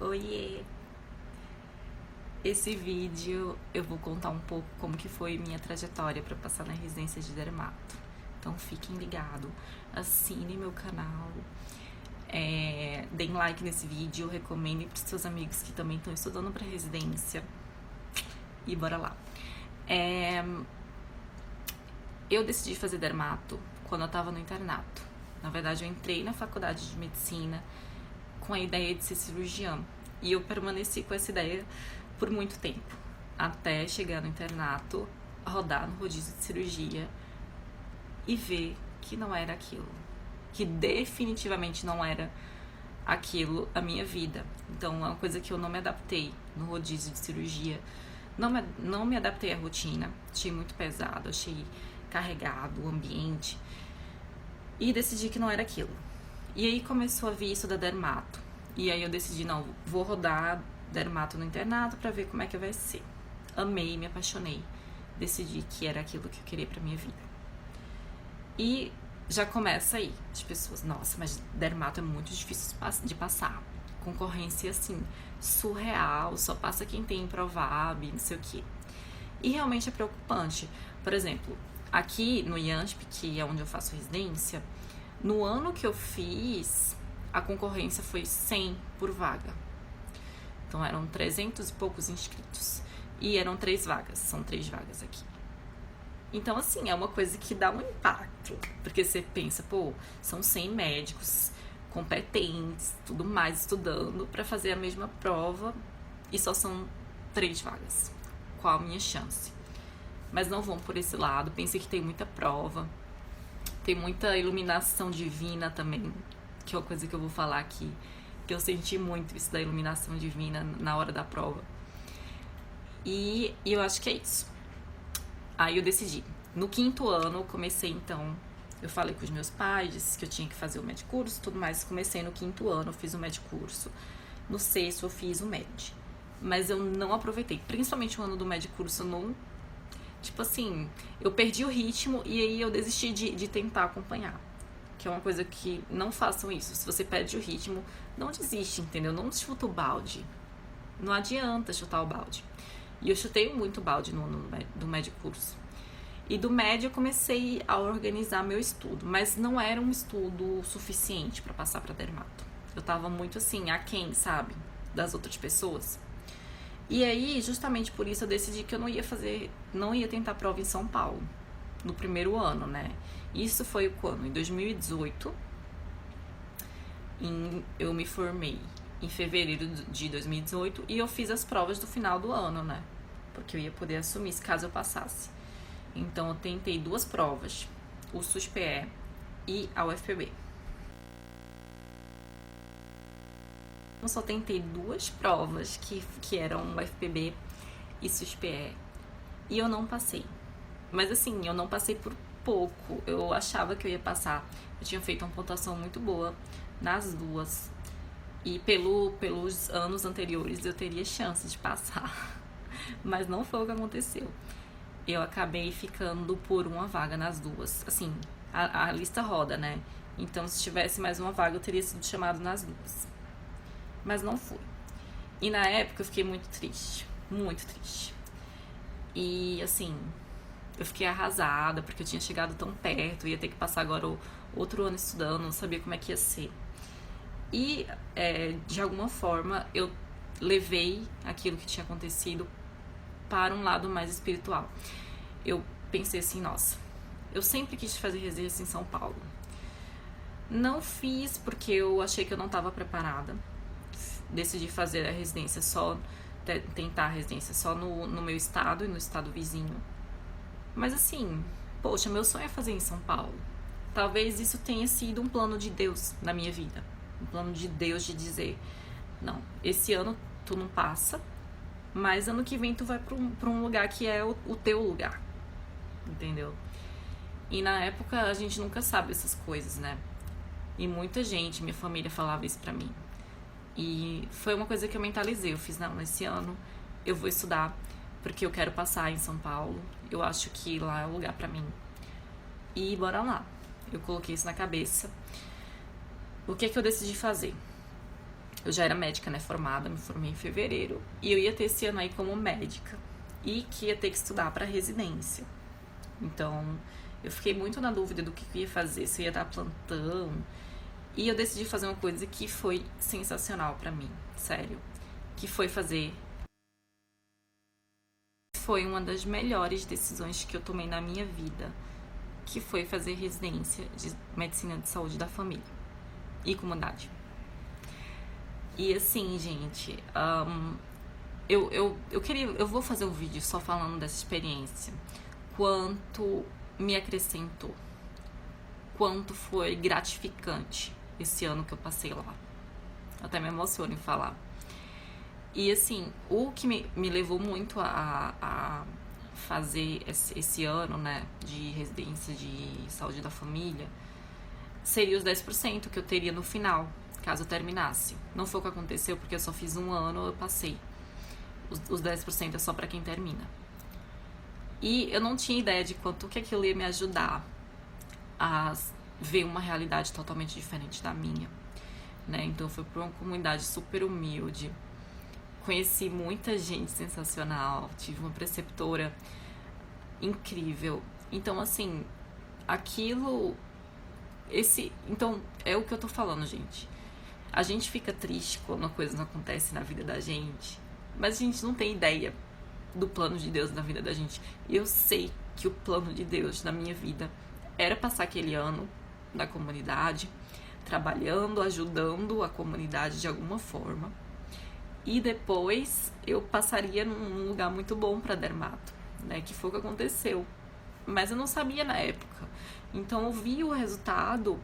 Oiê! Esse vídeo eu vou contar um pouco como que foi minha trajetória para passar na residência de dermato. Então fiquem ligados, assinem meu canal, deem like nesse vídeo, recomendem para os seus amigos que também estão estudando para residência e bora lá. Eu decidi fazer dermato quando eu estava no internato. Na verdade, eu entrei na faculdade de medicina com a ideia de ser cirurgiã e eu permaneci com essa ideia por muito tempo, até chegar no internato, rodar no rodízio de cirurgia e ver que não era aquilo, que definitivamente não era aquilo a minha vida. Então é uma coisa que eu não me adaptei no rodízio de cirurgia, não me adaptei à rotina, achei muito pesado, achei carregado o ambiente e decidi que não era aquilo. E aí começou a vir isso da dermato, e aí eu decidi, não, vou rodar dermato no internato pra ver como é que vai ser. Amei, me apaixonei, decidi que era aquilo que eu queria pra minha vida. E já começa aí, as pessoas, nossa, mas dermato é muito difícil de passar, concorrência assim, surreal, só passa quem tem Provab, não sei o que. E realmente é preocupante. Por exemplo, aqui no IANSP, que é onde eu faço residência, no ano que eu fiz, a concorrência foi 100 por vaga. Então eram 300 e poucos inscritos. E eram 3 vagas, são 3 vagas aqui. Então, assim, é uma coisa que dá um impacto. Porque você pensa, pô, são 100 médicos competentes, tudo mais, estudando para fazer a mesma prova e só são 3 vagas. Qual a minha chance? Mas não vão por esse lado, pensei que tem muita prova, tem muita iluminação divina também, que é uma coisa que eu vou falar aqui, que eu senti muito isso da iluminação divina na hora da prova. E eu acho que é isso. Aí eu decidi. No 5º ano, eu comecei então, eu falei com os meus pais, disse que eu tinha que fazer o med curso, tudo mais. Comecei no 5º ano, eu fiz o med curso. No 6º eu fiz o med. Mas eu não aproveitei, principalmente o ano do med curso, eu não... Tipo assim, eu perdi o ritmo e aí eu desisti de tentar acompanhar. Que é uma coisa que não façam isso. Se você perde o ritmo, não desiste, entendeu? Não chuta o balde. Não adianta chutar o balde. E eu chutei muito balde no ano do med curso. E do med eu comecei a organizar meu estudo, mas não era um estudo suficiente para passar para dermato. Eu tava muito assim, aquém, sabe? Das outras pessoas. E aí, justamente por isso, eu decidi que eu não ia tentar prova em São Paulo, no primeiro ano, né? Isso foi quando? Em 2018, eu me formei em fevereiro de 2018 e eu fiz as provas do final do ano, né? Porque eu ia poder assumir se caso eu passasse. Então eu tentei 2 provas, o SUS-PE e a UFPB. Eu só tentei 2 provas que eram UFPB e SUS-PE e eu não passei. Mas assim, eu não passei por pouco, eu achava que eu ia passar. Eu tinha feito uma pontuação muito boa nas 2 e pelos anos anteriores eu teria chance de passar. Mas não foi o que aconteceu. Eu acabei ficando por uma vaga nas 2. Assim, a lista roda, né? Então, se tivesse mais uma vaga, eu teria sido chamado nas 2. Mas não fui. E na época eu fiquei muito triste. Muito triste. E, assim, eu fiquei arrasada, porque eu tinha chegado tão perto, ia ter que passar agora o outro ano estudando, não sabia como é que ia ser. E, de alguma forma, eu levei aquilo que tinha acontecido para um lado mais espiritual. Eu pensei assim, nossa, eu sempre quis fazer residência em São Paulo. Não fiz porque eu achei que eu não estava preparada. Decidi fazer a residência tentar a residência só no meu estado e no estado vizinho. Mas assim, poxa, meu sonho é fazer em São Paulo. Talvez isso tenha sido um plano de Deus na minha vida. Um plano de Deus de dizer, não, esse ano tu não passa, mas ano que vem tu vai pra um lugar que é o teu lugar, entendeu? E na época a gente nunca sabe essas coisas, né? E muita gente, minha família falava isso pra mim. E foi uma coisa que eu mentalizei, eu fiz, não, esse ano eu vou estudar, porque eu quero passar em São Paulo, eu acho que lá é o lugar pra mim. E bora lá, eu coloquei isso na cabeça. O que eu decidi fazer? Eu já era médica, né, formada, me formei em fevereiro. E eu ia ter esse ano aí como médica. E que ia ter que estudar para residência. Então, eu fiquei muito na dúvida do que eu ia fazer, se eu ia dar plantão. E eu decidi fazer uma coisa que foi sensacional pra mim, sério. Que foi fazer... Foi uma das melhores decisões que eu tomei na minha vida. Que foi fazer residência de medicina de saúde da família e comunidade. E assim, gente, eu vou fazer um vídeo só falando dessa experiência. Quanto me acrescentou. Quanto foi gratificante esse ano que eu passei lá. Até me emociono em falar. E assim, o que me levou muito a fazer esse ano, né, de residência de saúde da família, seria os 10% que eu teria no final, caso eu terminasse. Não foi o que aconteceu, porque eu só fiz um ano, eu passei. Os 10% é só pra quem termina. E eu não tinha ideia de quanto que aquilo ia me ajudar a ver uma realidade totalmente diferente da minha, né? Então foi pra uma comunidade super humilde. Conheci muita gente sensacional, tive uma preceptora incrível. Então, assim, então, é o que eu tô falando, gente. A gente fica triste quando uma coisa não acontece na vida da gente, mas a gente não tem ideia do plano de Deus na vida da gente. E eu sei que o plano de Deus na minha vida era passar aquele ano na comunidade, trabalhando, ajudando a comunidade de alguma forma. E depois eu passaria num lugar muito bom para dermato, né? Que foi o que aconteceu. Mas eu não sabia na época. Então eu vi o resultado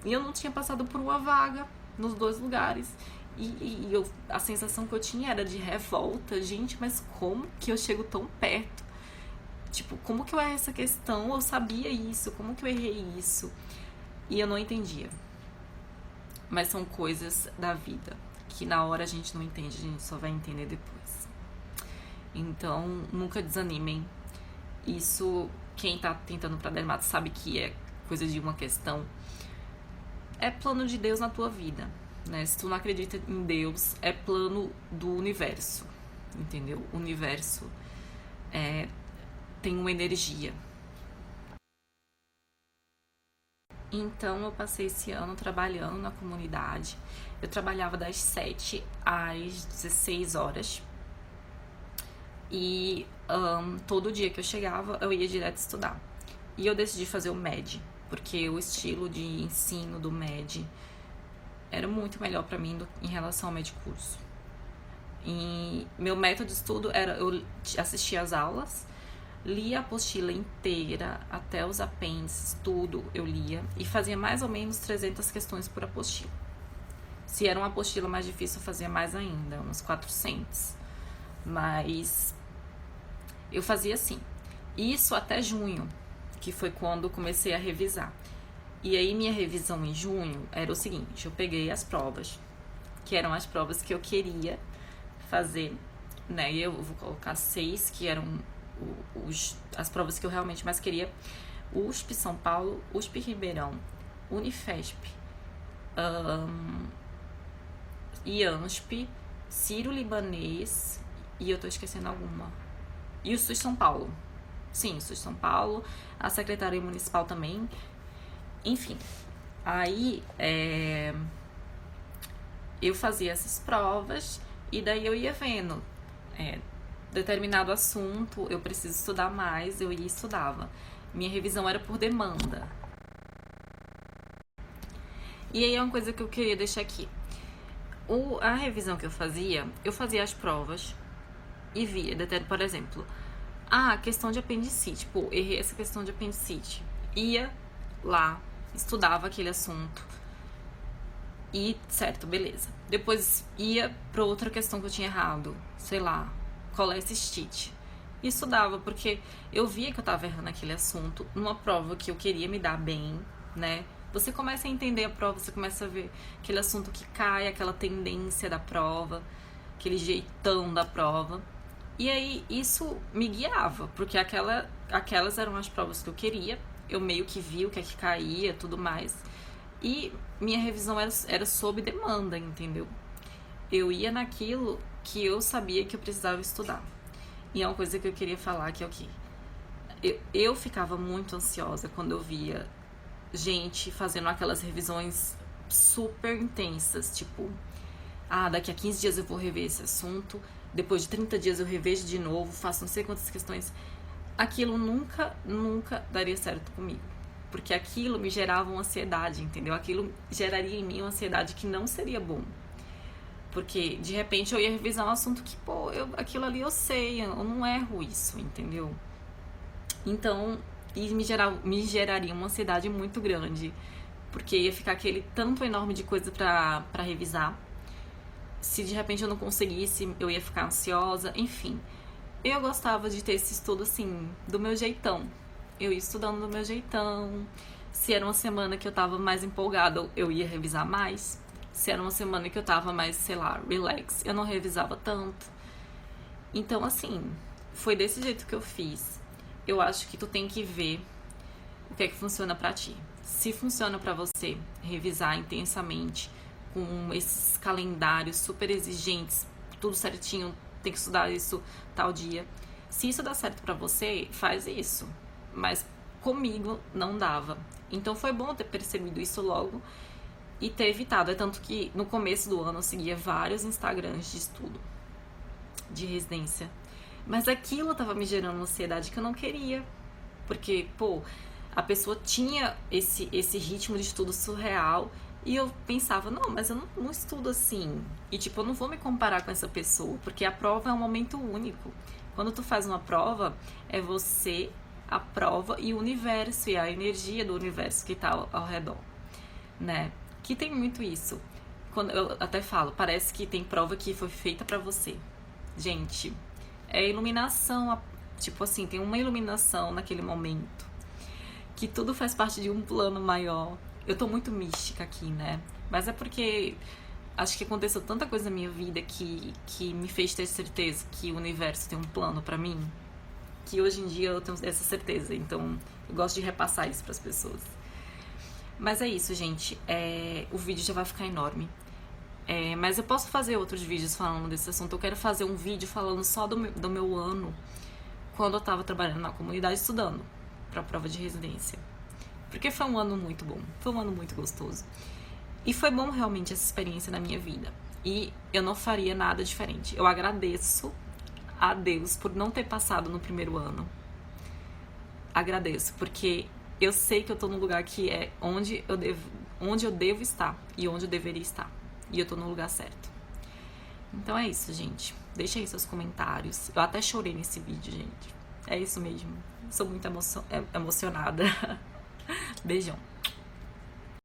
e eu não tinha passado por uma vaga nos dois lugares. E a sensação que eu tinha era de revolta. Gente, mas como que eu chego tão perto? Tipo, como que eu errei essa questão? Eu sabia isso, como que eu errei isso? E eu não entendia. Mas são coisas da vida que na hora a gente não entende, a gente só vai entender depois. Então, nunca desanimem. Isso, quem tá tentando pra dermato sabe que é coisa de uma questão. É plano de Deus na tua vida, né? Se tu não acredita em Deus, é plano do universo, entendeu? O universo tem uma energia. Então, eu passei esse ano trabalhando na comunidade. Eu trabalhava das 7 às 16 horas. E todo dia que eu chegava, eu ia direto estudar. E eu decidi fazer o MED, porque o estilo de ensino do MED era muito melhor pra mim em relação ao MED curso. E meu método de estudo era, eu assistia às aulas, lia a apostila inteira, até os apêndices, tudo eu lia. E fazia mais ou menos 300 questões por apostila. Se era uma apostila mais difícil, eu fazia mais ainda, umas 400. Mas eu fazia assim. Isso até junho, que foi quando comecei a revisar. E aí minha revisão em junho era o seguinte, eu peguei as provas, que eram as provas que eu queria fazer, né? E eu vou colocar 6, que eram as provas que eu realmente mais queria. USP São Paulo, USP Ribeirão, Unifesp, IANSP, Sírio-Libanês, e eu tô esquecendo alguma. E o SUS São Paulo. Sim, o SUS São Paulo, a Secretaria Municipal também. Enfim, aí eu fazia essas provas e daí eu ia vendo determinado assunto, eu preciso estudar mais, eu ia e estudava. Minha revisão era por demanda. E aí é uma coisa que eu queria deixar aqui. A revisão que eu fazia as provas e via, por exemplo, questão de apendicite, pô, errei essa questão de apendicite. Ia lá, estudava aquele assunto e, certo, beleza. Depois ia pra outra questão que eu tinha errado, sei lá, colecistite. E estudava, porque eu via que eu tava errando aquele assunto numa prova que eu queria me dar bem, né? Você começa a entender a prova, você começa a ver aquele assunto que cai, aquela tendência da prova, aquele jeitão da prova. E aí isso me guiava, porque aquelas eram as provas que eu queria. Eu meio que vi o que é que caía, tudo mais. E minha revisão era sob demanda, entendeu? eu ia naquilo que eu sabia que eu precisava estudar. E é uma coisa que eu queria falar, que é o quê? Eu ficava muito ansiosa quando eu via gente fazendo aquelas revisões super intensas, tipo, daqui a 15 dias eu vou rever esse assunto, depois de 30 dias eu revejo de novo, faço não sei quantas questões. Aquilo nunca daria certo comigo, porque aquilo me gerava uma ansiedade, entendeu? Aquilo geraria em mim uma ansiedade que não seria bom. Porque, de repente, eu ia revisar um assunto que, aquilo ali eu sei, eu não erro isso, entendeu? Então, me geraria uma ansiedade muito grande, porque ia ficar aquele tanto enorme de coisa pra revisar. Se de repente eu não conseguisse, eu ia ficar ansiosa, enfim. Eu gostava de ter esse estudo, assim, do meu jeitão. Eu ia estudando do meu jeitão. Se era uma semana que eu tava mais empolgada, eu ia revisar mais. Se era uma semana que eu tava mais, sei lá, relax, eu não revisava tanto. Então, assim, foi desse jeito que eu fiz. Eu acho que tu tem que ver o que é que funciona pra ti. Se funciona pra você revisar intensamente, com esses calendários super exigentes, tudo certinho, tem que estudar isso tal dia. Se isso dá certo pra você, faz isso. Mas comigo não dava. Então foi bom ter percebido isso logo e ter evitado. É tanto que no começo do ano eu seguia vários Instagrams de estudo, de residência. Mas aquilo tava me gerando uma ansiedade que eu não queria. Porque, a pessoa tinha esse ritmo de estudo surreal e eu pensava, não, mas eu não estudo assim. E, eu não vou me comparar com essa pessoa, porque a prova é um momento único. Quando tu faz uma prova, é você, a prova e o universo, e a energia do universo que tá ao redor, né? Que tem muito isso. Quando eu até falo, parece que tem prova que foi feita pra você. Gente, é iluminação, tem uma iluminação naquele momento, que tudo faz parte de um plano maior. Eu tô muito mística aqui, né? Mas é porque acho que aconteceu tanta coisa na minha vida que me fez ter certeza que o universo tem um plano pra mim, que hoje em dia eu tenho essa certeza. Então eu gosto de repassar isso pras pessoas. Mas é isso, gente. O vídeo já vai ficar enorme. Mas eu posso fazer outros vídeos falando desse assunto. Eu quero fazer um vídeo falando só do meu ano, quando eu tava trabalhando na comunidade estudando pra prova de residência. Porque foi um ano muito bom, foi um ano muito gostoso. E foi bom realmente essa experiência na minha vida. E eu não faria nada diferente. Eu agradeço a Deus por não ter passado no primeiro ano. Agradeço, porque eu sei que eu tô num lugar que é onde eu devo estar e onde eu deveria estar. E eu tô no lugar certo. Então é isso, gente. Deixa aí seus comentários. Eu até chorei nesse vídeo, gente. É isso mesmo. Sou muito emocionada. Beijão.